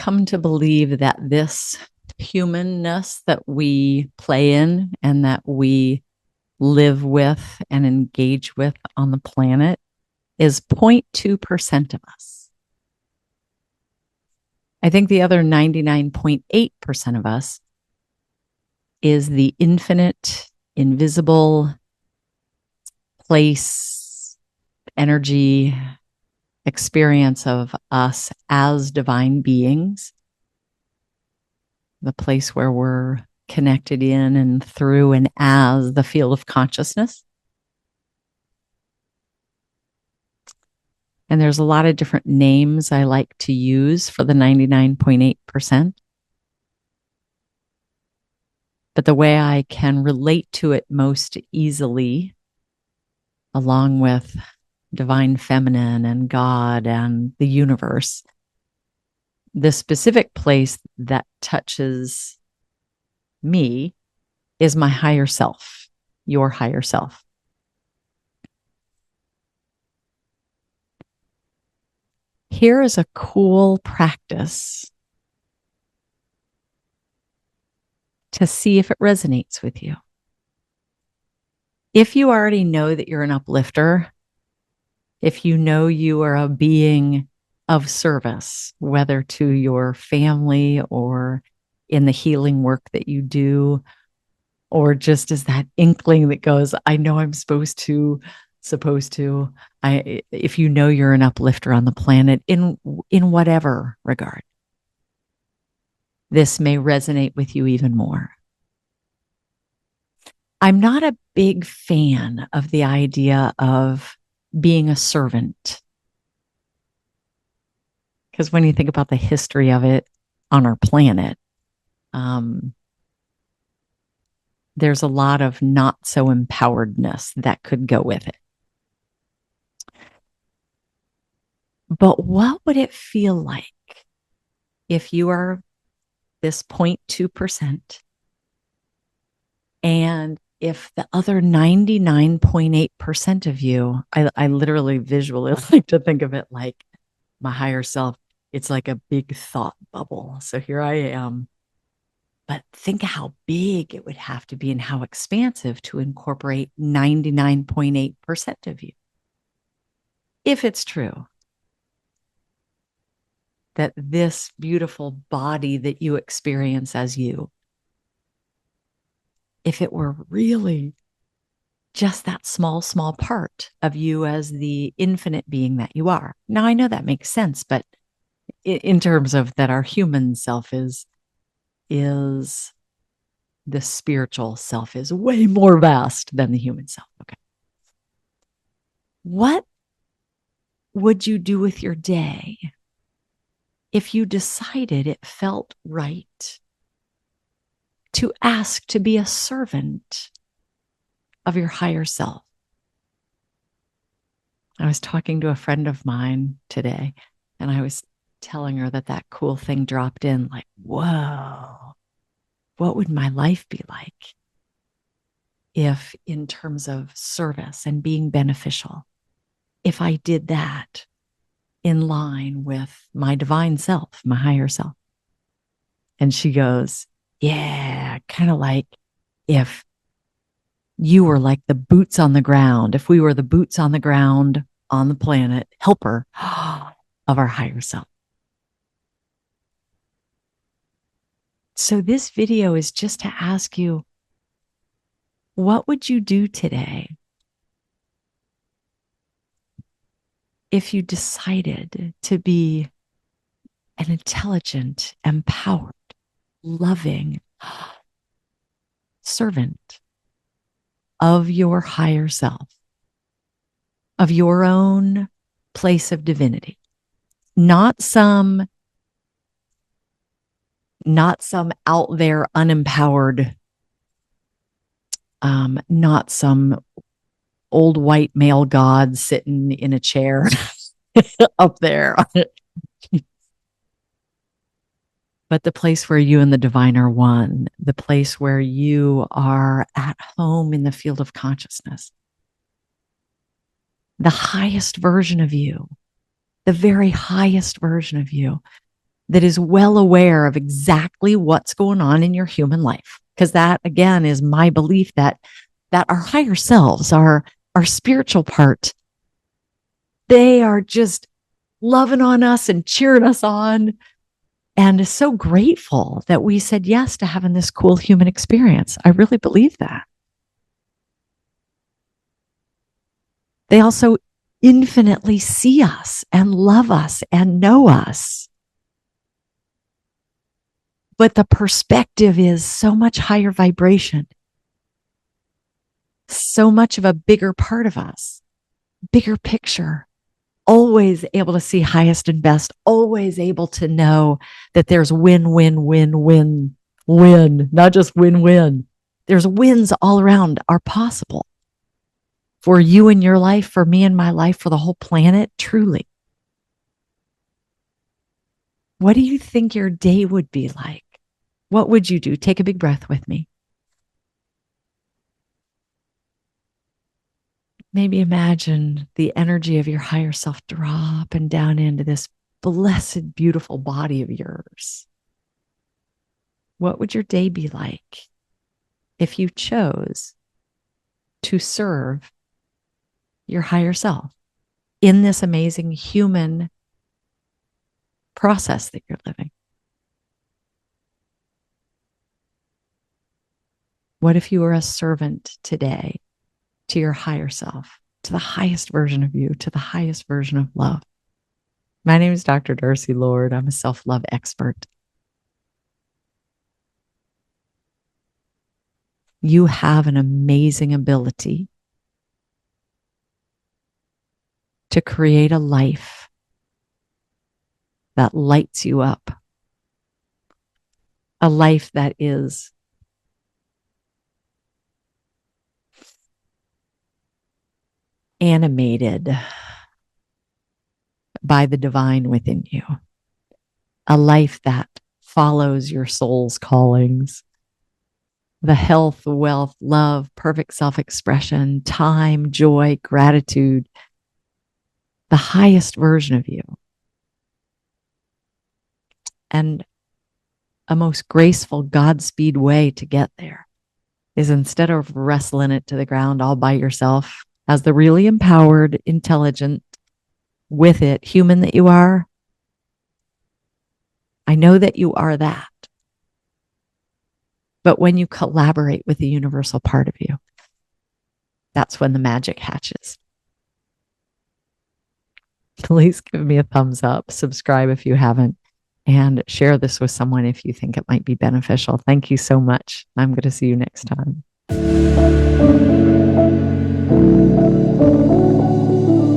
come to believe that this humanness that we play in and that we live with and engage with on the planet is 0.2% of us. I think the other 99.8% of us is the infinite, invisible place, energy, experience of us as divine beings, the place where we're connected in and through and as the field of consciousness. And there's a lot of different names I like to use for the 99.8%. But the way I can relate to it most easily, along with divine feminine and God and the universe, the specific place that touches me is my higher self, your higher self. Here is a cool practice to see if it resonates with you. If you already know that you're an uplifter, if you know you are a being of service, whether to your family or in the healing work that you do, or just as that inkling that goes, I know I'm supposed to. If you know you're an uplifter on the planet in whatever regard, this may resonate with you even more. I'm not a big fan of the idea of being a servant, because when you think about the history of it on our planet, there's a lot of not so empoweredness that could go with it. But what would it feel like if you are this 0.2% and if the other 99.8% of you, I literally visually like to think of it like my higher self, it's like a big thought bubble. So here I am. But think how big it would have to be and how expansive to incorporate 99.8% of you. If it's true that this beautiful body that you experience as you, if it were really just that small part of you as the infinite being that you are. Now, I know that makes sense, but in terms of that our human self is the spiritual self is way more vast than the human self. Okay. What would you do with your day if you decided it felt right to ask to be a servant of your higher self? I was talking to a friend of mine today, and I was telling her that cool thing dropped in, like, whoa, what would my life be like if, in terms of service and being beneficial, if I did that in line with my divine self, my higher self? And she goes, yeah, kind of like if you were like the boots on the ground, if we were the boots on the ground on the planet, helper of our higher self. So this video is just to ask you, what would you do today if you decided to be an intelligent, empowered, loving servant of your higher self, of your own place of divinity, not some out there unempowered, not some old white male god sitting in a chair up there, but the place where you and the divine are one, the place where you are at home in the field of consciousness, the highest version of you, the very highest version of you, that is well aware of exactly what's going on in your human life. Because that, again, is my belief that our higher selves, our spiritual part, they are just loving on us and cheering us on, and is so grateful that we said yes to having this cool human experience. I really believe that. They also infinitely see us and love us and know us. But the perspective is so much higher vibration, so much of a bigger part of us, bigger picture, always able to see highest and best, always able to know that there's win, win, win, win, win, not just win, win. There's wins all around are possible for you in your life, for me in my life, for the whole planet, truly. What do you think your day would be like? What would you do? Take a big breath with me. Maybe imagine the energy of your higher self drop and down into this blessed, beautiful body of yours. What would your day be like if you chose to serve your higher self in this amazing human process that you're living? What if you were a servant today to your higher self, to the highest version of you, to the highest version of love? My name is Dr. Darcy Lord. I'm a self-love expert. You have an amazing ability to create a life that lights you up, a life that is animated by the divine within you, a life that follows your soul's callings, the health, wealth, love, perfect self-expression, time, joy, gratitude, the highest version of you. And a most graceful Godspeed way to get there is, instead of wrestling it to the ground all by yourself, as the really empowered, intelligent, with it human that you are, I know that you are that. But when you collaborate with the universal part of you, that's when the magic hatches. Please give me a thumbs up, subscribe if you haven't, and share this with someone if you think it might be beneficial. Thank you so much. I'm going to see you next time.